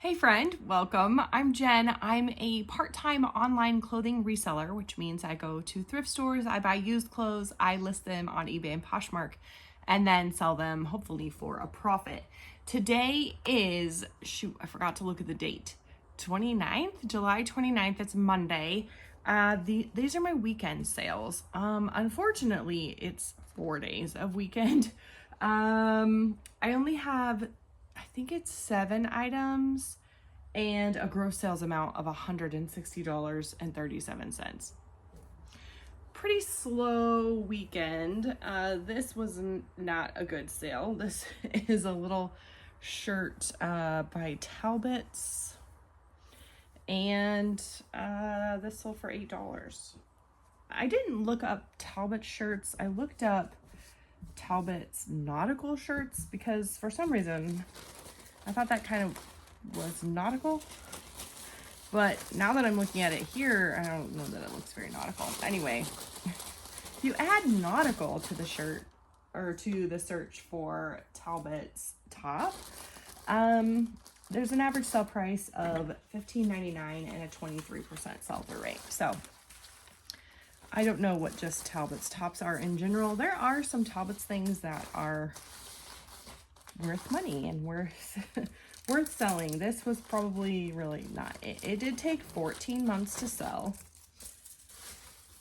Hey friend, welcome. I'm Jen. I'm a part-time online clothing reseller, which means I go to thrift stores, I buy used clothes, I list them on eBay and Poshmark, and then sell them hopefully for a profit. Today is, I forgot to look at the date, July 29th, it's Monday. These are my weekend sales. Unfortunately, it's 4 days of weekend. I only have, I think it's 7 items and a gross sales amount of $160.37. Pretty slow weekend. This was not a good sale. This is a little shirt by Talbot's, and this sold for $8. I didn't look up Talbot shirts. I looked up Talbot's nautical shirts because for some reason I thought that kind of was nautical, but now that I'm looking at it here, I don't know that it looks very nautical. Anyway, if you add nautical to the shirt or to the search for Talbot's top, there's an average sell price of $15.99 and a 23% sell-through rate. So I don't know what just Talbot's tops are in general. There are some Talbot's things that are worth money and worth selling. This was probably really not. It did take 14 months to sell.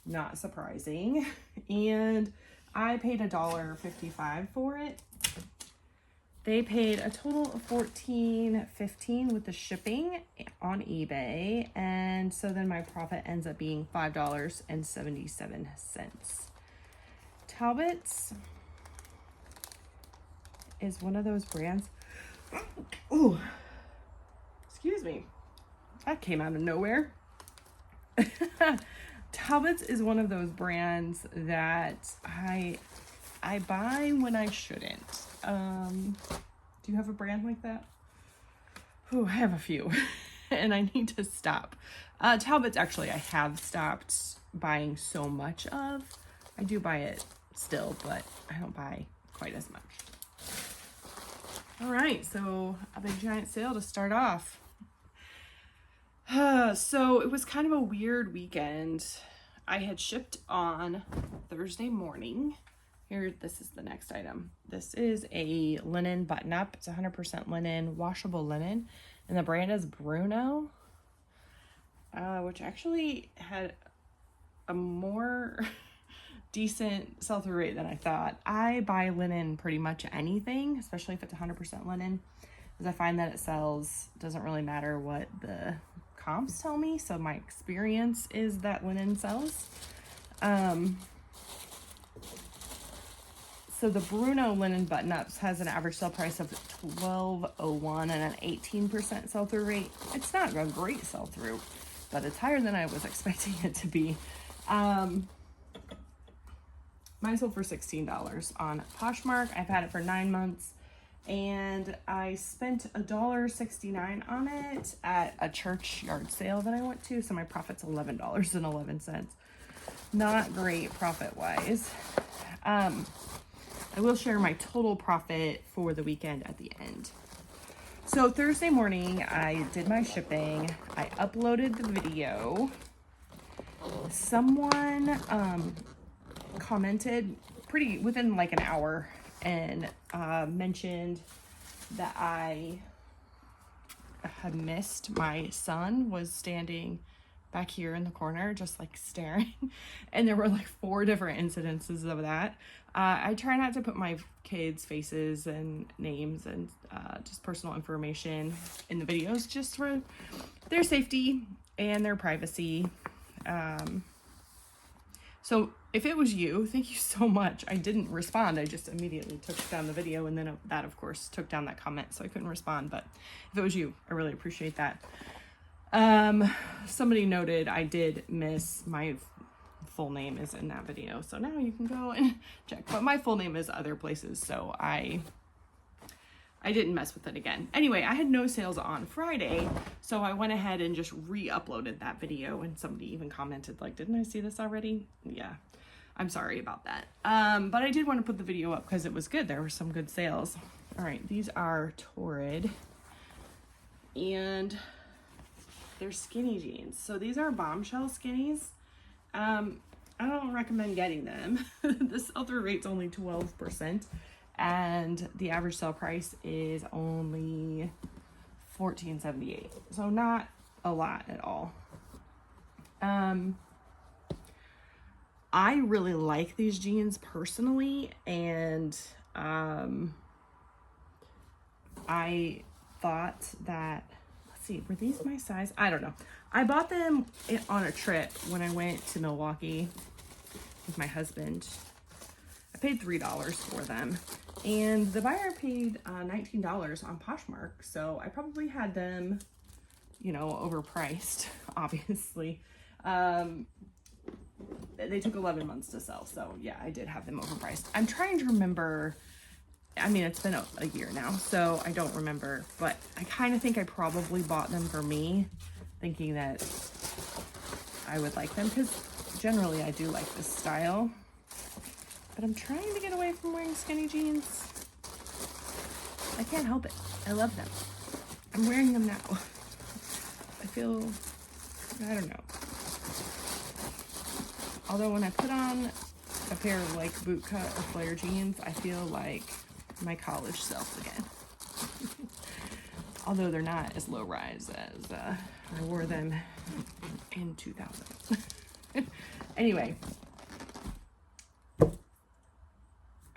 Not surprising. And I paid $1.55 for it. They paid a total of $14.15 with the shipping on eBay, and so then my profit ends up being $5.77. Talbot's is one of those brands. Ooh, excuse me. That came out of nowhere. Talbot's is one of those brands that I buy when I shouldn't. Do you have a brand like that? Oh, I have a few and I need to stop. Talbot's actually, I have stopped buying so much of. I do buy it still, but I don't buy quite as much. All right, so a big giant sale to start off. So it was kind of a weird weekend. I had shipped on Thursday morning. Here, this is the next item. This is a linen button-up. It's 100% linen, washable linen, and the brand is Bruno, which actually had a more decent sell-through rate than I thought. I buy linen pretty much anything, especially if it's 100% linen, because I find that it sells. Doesn't really matter what the comps tell me, so my experience is that linen sells. So the Bruno linen button-ups has an average sell price of $12.01 and an 18% sell-through rate. It's not a great sell-through, but it's higher than I was expecting it to be. Mine sold for $16 on Poshmark. I've had it for 9 months, and I spent $1.69 on it at a church yard sale that I went to, so my profit's $11.11. Not great profit-wise. I will share my total profit for the weekend at the end. So Thursday morning, I did my shipping. I uploaded the video. Someone commented within like an hour and mentioned that I had missed my son was standing back here in the corner just like staring, and there were like 4 different incidences of that. I try not to put my kids' faces and names and just personal information in the videos, just for their safety and their privacy. So if it was you, thank you so much. I didn't respond. I just immediately took down the video, and then that of course took down that comment, so I couldn't respond. But if it was you, I really appreciate that. Somebody noted I did miss my full name is in that video, so now you can go and check, but my full name is other places, so I didn't mess with it again. Anyway, I had no sales on Friday, so I went ahead and just re-uploaded that video, and somebody even commented like, didn't I see this already? Yeah, I'm sorry about that. But I did want to put the video up because it was good. There were some good sales. All right, these are Torrid and they're skinny jeans. So these are bombshell skinnies. I don't recommend getting them. The sell-through rate's only 12%, and the average sale price is only $14.78. So not a lot at all. I really like these jeans personally, and I thought that, let's see, were these my size? I don't know. I bought them on a trip when I went to Milwaukee with my husband. I paid $3 for them, and the buyer paid $19 on Poshmark, so I probably had them, you know, overpriced, obviously. They took 11 months to sell, so yeah, I did have them overpriced. I'm trying to remember, I mean, it's been a year now, so I don't remember, but I kind of think I probably bought them for me, thinking that I would like them, because generally I do like this style, but I'm trying to get away from wearing skinny jeans. I can't help it. I love them. I'm wearing them now. I feel, I don't know. Although when I put on a pair of like bootcut or flare jeans, I feel like my college self again. Although they're not as low rise as I wore them in 2000. Anyway,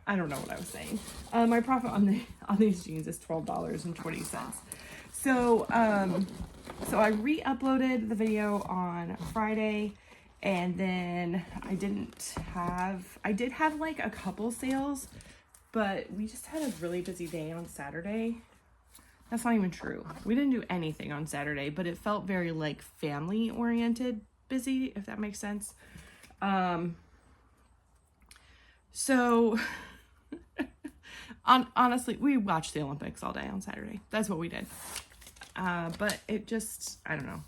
I don't know what I was saying. My profit on these jeans is $12.20. So I re-uploaded the video on Friday. And then I did have like a couple sales, but we just had a really busy day on Saturday. That's not even true. We didn't do anything on Saturday, but it felt very like family oriented busy, if that makes sense. So honestly, we watched the Olympics all day on Saturday. That's what we did. But it just, I don't know.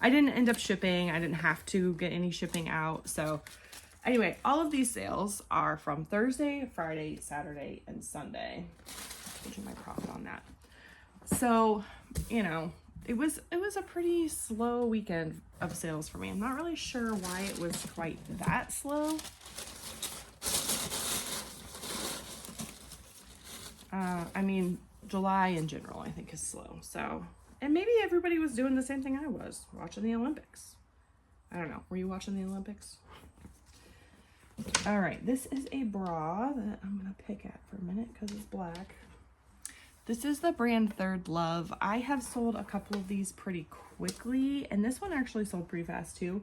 I didn't end up shipping. I didn't have to get any shipping out. So anyway, all of these sales are from Thursday, Friday, Saturday, and Sunday. Which is my profit on that. So, you know, it was a pretty slow weekend of sales for me. I'm not really sure why it was quite that slow. I mean, July in general, I think, is slow. So, and maybe everybody was doing the same thing I was, watching the Olympics. I don't know. Were you watching the Olympics? All right. This is a bra that I'm going to pick at for a minute because it's black. This is the brand ThirdLove. I have sold a couple of these pretty quickly, and this one actually sold pretty fast too.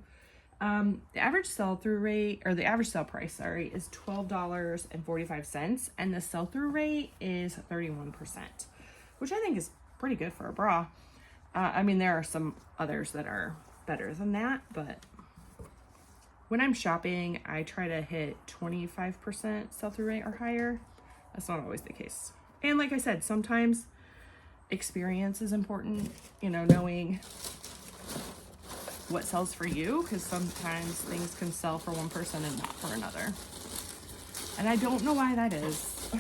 The average sell-through rate, or the average sale price, sorry, is $12.45, and the sell-through rate is 31%, which I think is pretty good for a bra. I mean, there are some others that are better than that, but when I'm shopping, I try to hit 25% sell-through rate or higher. That's not always the case. And like I said, sometimes experience is important, you know, knowing what sells for you, because sometimes things can sell for one person and not for another. And I don't know why that is.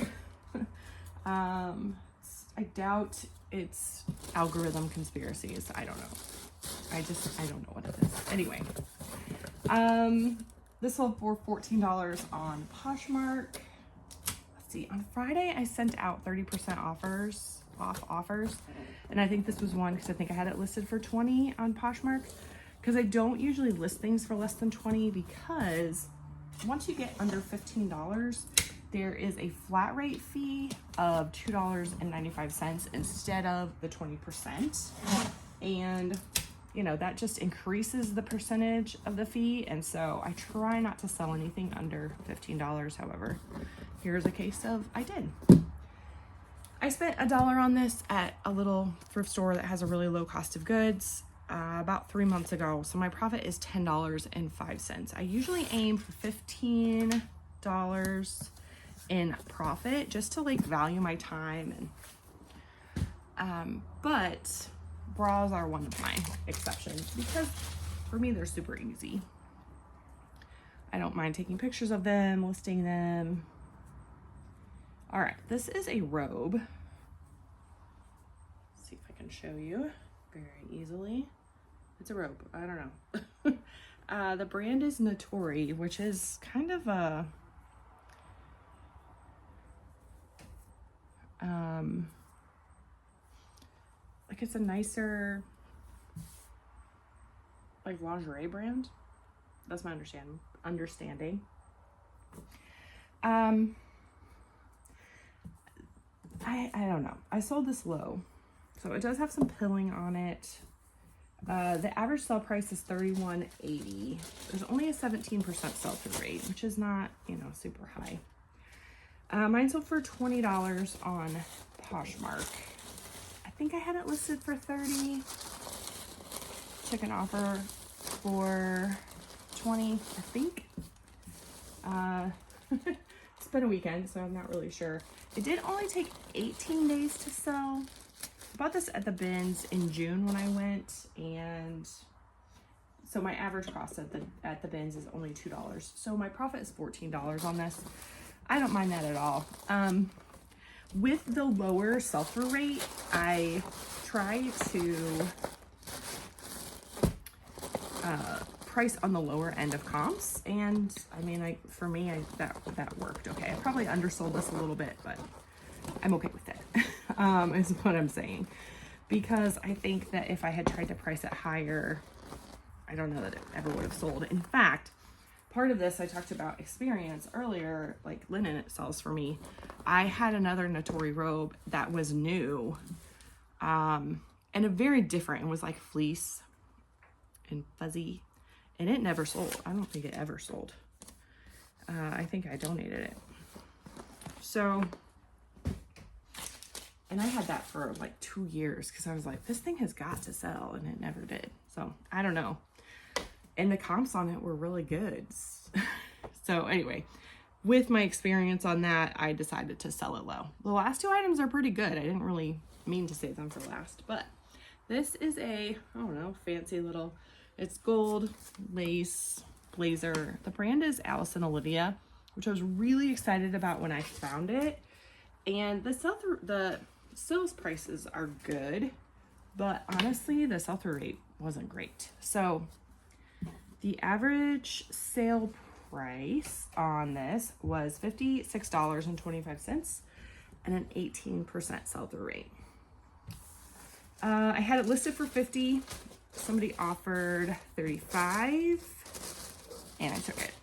I doubt it's algorithm conspiracies. I don't know. I don't know what it is. Anyway, this sold for $14 on Poshmark. Let's see, on Friday I sent out 30% off offers, and I think this was one because I think I had it listed for $20 on Poshmark, because I don't usually list things for less than $20, because once you get under $15, there is a flat rate fee of $2.95 instead of the 20%. And, you know, that just increases the percentage of the fee. And so I try not to sell anything under $15. However, here's a case of I did. I spent $1 on this at a little thrift store that has a really low cost of goods about 3 months ago. So my profit is $10.05. I usually aim for $15 in profit just to like value my time, and but bras are one of my exceptions because for me they're super easy. I don't mind taking pictures of them, listing them. All right, this is a robe. Let's see if I can show you. easily. It's a robe. I don't know. The brand is Notori, which is kind of a like it's a nicer like lingerie brand. That's my understanding. I don't know. I sold this low, so it does have some pilling on it. The average sell price is $31.80. There's only a 17% sell-through rate, which is not, you know, super high. Mine sold for $20 on Poshmark. I think I had it listed for $30. Took an offer for $20, I think. It's been a weekend, so I'm not really sure. It did only take 18 days to sell. I bought this at the bins in June when I went, and so my average cost at the bins is only $2. So my profit is $14 on this. I don't mind that at all. With the lower sell-through rate, I try to price on the lower end of comps, and I mean, for me, that worked okay. I probably undersold this a little bit, but I'm okay with it. Is what I'm saying, because I think that if I had tried to price it higher, I don't know that it ever would have sold. In fact, part of this I talked about experience earlier, like linen it sells for me. I had another Notori robe that was new, and a very different, it was like fleece and fuzzy, and it never sold. I don't think it ever sold. I think I donated it. So, and I had that for like 2 years because I was like, this thing has got to sell, and it never did. So I don't know. And the comps on it were really good. So anyway, with my experience on that, I decided to sell it low. The last two items are pretty good. I didn't really mean to save them for last, but this is a, I don't know, fancy little, it's gold lace blazer. The brand is Alice and Olivia, which I was really excited about when I found it. And the sales prices are good, but honestly, the sell-through rate wasn't great. So the average sale price on this was $56.25 and an 18% sell-through rate. I had it listed for $50. Somebody offered $35 and I took it.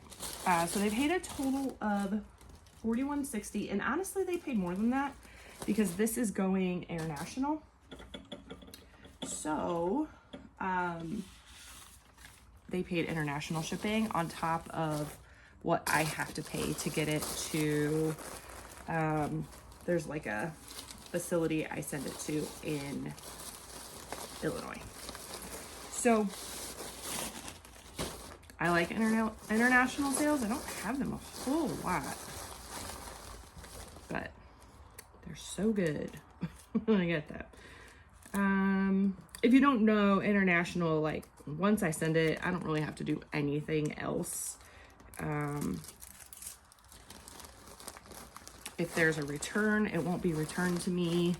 So they paid a total of $41.60, and honestly they paid more than that because this is going international. So they paid international shipping on top of what I have to pay to get it to, there's like a facility I send it to in Illinois. So I like international sales. I don't have them a whole lot, but they're so good. I get that. If you don't know, international, like once I send it, I don't really have to do anything else. If there's a return, it won't be returned to me.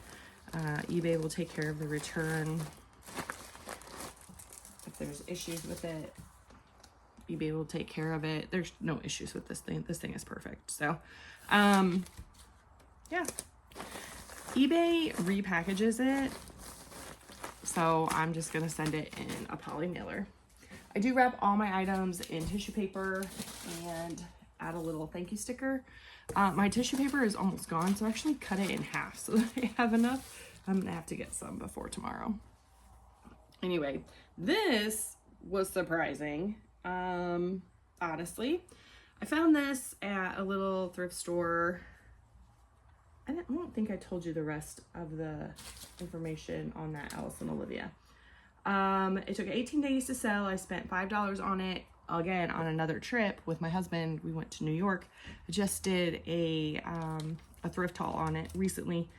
eBay will take care of the return. If there's issues with it, eBay will take care of it. There's no issues with this thing. This thing is perfect. So, yeah. eBay repackages it. So I'm just going to send it in a poly mailer. I do wrap all my items in tissue paper and add a little thank you sticker. My tissue paper is almost gone, so I actually cut it in half so that I have enough. I'm going to have to get some before tomorrow. Anyway, this was surprising. Honestly, I found this at a little thrift store. I don't think I told you the rest of the information on that Alice and Olivia. It took 18 days to sell. I spent $5 on it. Again, on another trip with my husband, we went to New York. I just did a thrift haul on it recently.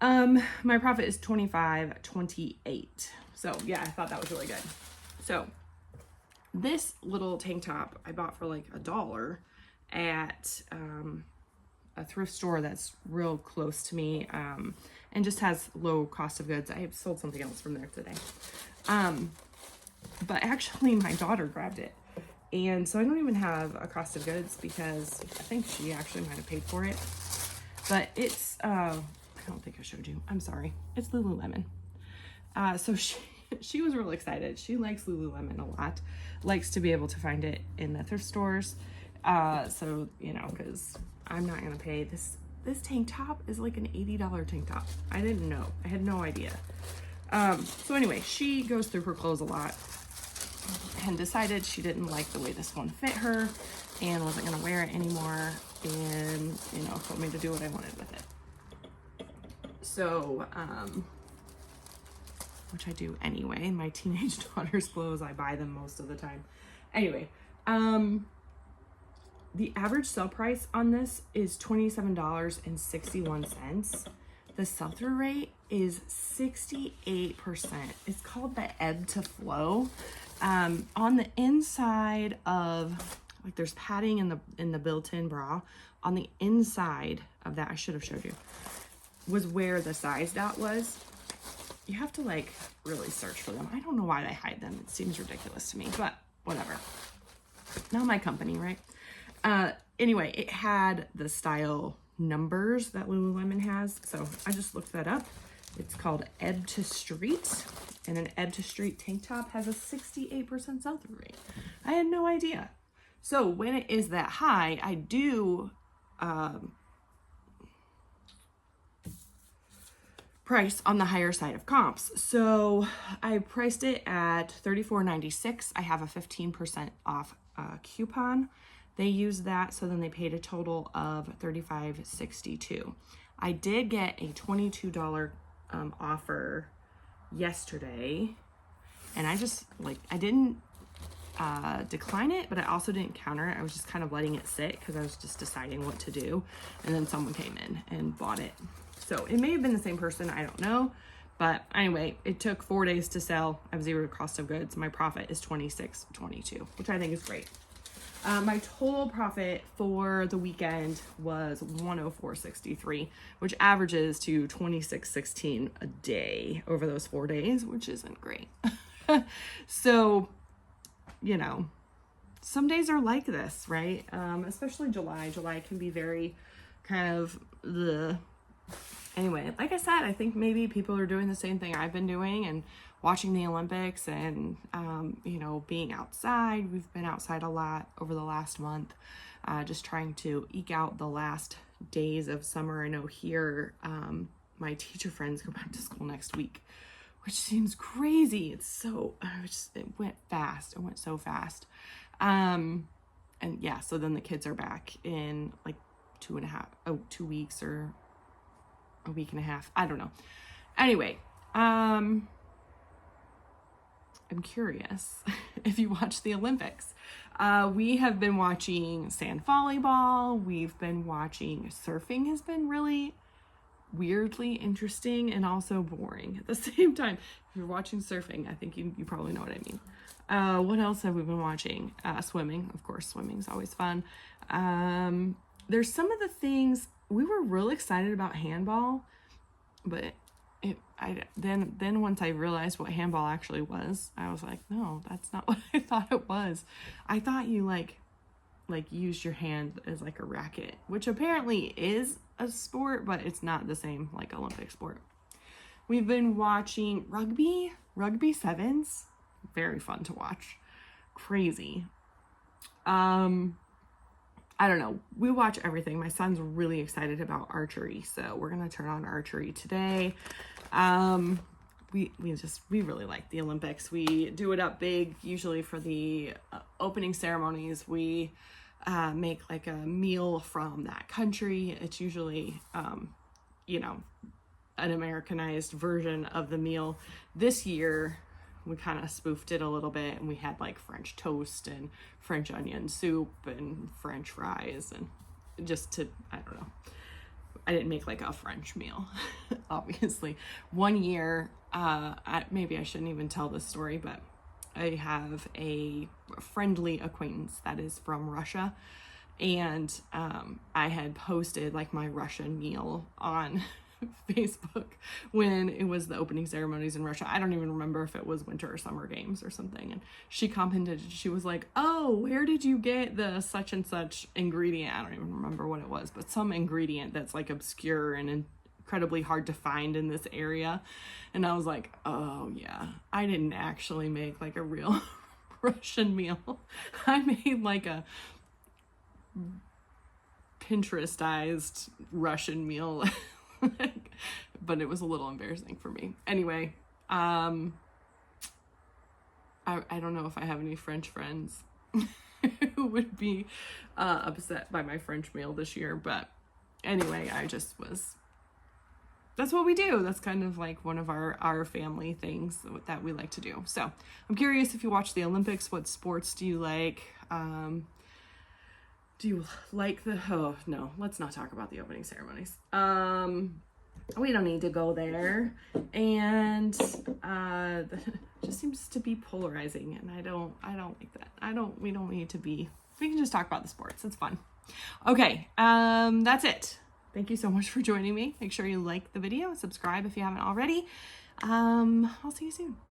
My profit is $25.28. So yeah, I thought that was really good. So this little tank top I bought for like $1 at a thrift store that's real close to me. And and just has low cost of goods. I have sold something else from there today. But actually my daughter grabbed it. And so I don't even have a cost of goods because I think she actually might have paid for it. But it's, I don't think I showed you. I'm sorry. It's Lululemon. So she was really excited. She likes Lululemon a lot. Likes to be able to find it in the thrift stores. So, you know, because I'm not going to pay this. This tank top is like an $80 tank top. I didn't know. I had no idea. So anyway, she goes through her clothes a lot and decided she didn't like the way this one fit her and wasn't going to wear it anymore, and, you know, told me to do what I wanted with it. So, which I do anyway. My teenage daughter's clothes, I buy them most of the time. Anyway, the average sale price on this is $27.61. The sell-through rate is 68%. It's called the ebb to flow. On the inside of, like, there's padding in the built-in bra. On the inside of that, I should have showed you, was where the size dot was. You have to, like, really search for them. I don't know why they hide them. It seems ridiculous to me, but whatever. Not my company, right? Anyway, it had the style numbers that Lululemon has. So I just looked that up. It's called Ebb to Street, and an Ebb to Street tank top has a 68% sell-through rate. I had no idea. So when it is that high, I do price on the higher side of comps. So I priced it at $34.96. I have a 15% off coupon. They used that, so then they paid a total of $35.62. I did get a $22 offer yesterday, and I just, like, I didn't decline it, but I also didn't counter it. I was just kind of letting it sit because I was just deciding what to do, and then someone came in and bought it. So it may have been the same person, I don't know. But anyway, it took 4 days to sell. I have zero cost of goods. My profit is $26.22, which I think is great. My total profit for the weekend was $104.63, which averages to $26.16 a day over those 4 days, which isn't great. So, you know, some days are like this, right? Especially July. July can be very kind of the... Anyway, like I said, I think maybe people are doing the same thing I've been doing and watching the Olympics and, you know, being outside. We've been outside a lot over the last month, just trying to eke out the last days of summer. I know here, my teacher friends go back to school next week, which seems crazy. It's so, it went fast. It went so fast. And yeah, so then the kids are back in like 2 weeks or a week and a half. I don't know. Anyway, I'm curious if you watch the Olympics. We have been watching sand volleyball. We've been watching surfing. Has been really weirdly interesting and also boring at the same time. If you're watching surfing, I think you probably know what I mean. What else have we been watching? Swimming, of course. Swimming's always fun. There's some of the things we were really excited about handball, but then once I realized what handball actually was, I was like, no, that's not what I thought it was. I thought you like use your hand as like a racket, which apparently is a sport, but it's not the same like Olympic sport. We've been watching rugby sevens, very fun to watch, crazy. I don't know. We watch everything. My son's really excited about archery, so we're gonna turn on archery today. We really like the Olympics. We do it up big, usually for the opening ceremonies. We make like a meal from that country. It's usually, you know, an Americanized version of the meal. This year, we kind of spoofed it a little bit, and we had like French toast and French onion soup and French fries, and just to, I don't know. I didn't make like a French meal, obviously. One year, maybe I shouldn't even tell this story, but I have a friendly acquaintance that is from Russia, and I had posted like my Russian meal on Facebook when it was the opening ceremonies in Russia. I don't even remember if it was winter or summer games or something. And she commented, she was like, oh, where did you get the such and such ingredient? I don't even remember what it was, but some ingredient that's like obscure and incredibly hard to find in this area. And I was like, oh yeah, I didn't actually make like a real Russian meal. I made like a Pinterestized Russian meal. But it was a little embarrassing for me. Anyway, I don't know if I have any French friends who would be upset by my French meal this year, but anyway, that's what we do. That's kind of like one of our family things that we like to do. So I'm curious, if you watch the Olympics, what sports do you like? Do you like oh no, let's not talk about the opening ceremonies. We don't need to go there. And it just seems to be polarizing, and I don't like that. We don't need to be, we can just talk about the sports. It's fun. Okay, that's it. Thank you so much for joining me. Make sure you like the video, subscribe if you haven't already. I'll see you soon.